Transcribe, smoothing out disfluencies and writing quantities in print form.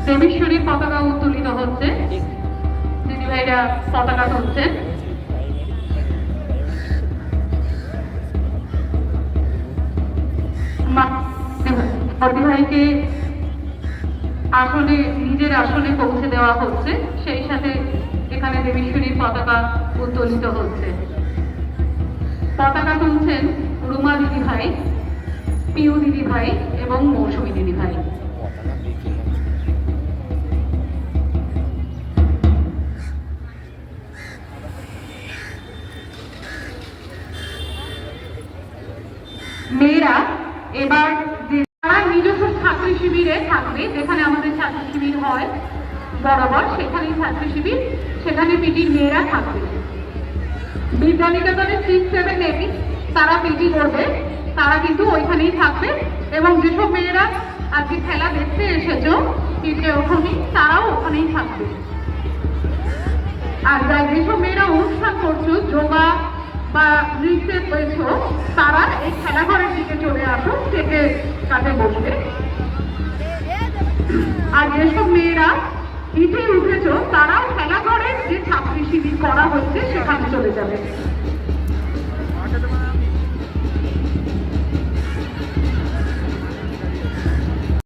দেবেশ্বরীর পতাকা উত্তোলিত হচ্ছে, দিদিভাইরা পতাকা তুলছেন। দিদিভাইকে আসলে নিজের আসলে পৌঁছে দেওয়া হচ্ছে, সেই সাথে এখানে দেবেশ্বরীর পতাকা উত্তোলিত হচ্ছে। পতাকা তুলছেন রুমা দিদিভাই, পিউ দিদিভাই এবং মৌসুমী দিদিভাই। মেয়েরা এবার তারা নিজস্ব ছাত্রী শিবিরে থাকবে, যেখানে আমাদের ছাত্রী শিবির হয় বরাবর, সেখানেই ছাত্রী শিবির, সেখানে পিটির মেয়েরা থাকবে। বিদ্যানিকেতনের 6-7 8 তারা পিটি করবে, তারা কিন্তু ওইখানেই থাকবে। এবং যেসব মেয়েরা আজকে খেলা দেখতে এসেছো পিঠে ওখানেই, তারাও ওখানেই থাকবে। আর যেসব মেয়েরা অনুষ্ঠান করছো, যোগা বা নৃত্যে পেয়েছো, তারা এই খেলাঘরের দিকে চলে আসো, স্টেজের কাছে বসবে। আর যেসব মেয়েরা পিঠে উঠেছো, তারাও খেলাঘরের যে ছাত্রী শিবির করা হচ্ছে সেখানে চলে যাবে।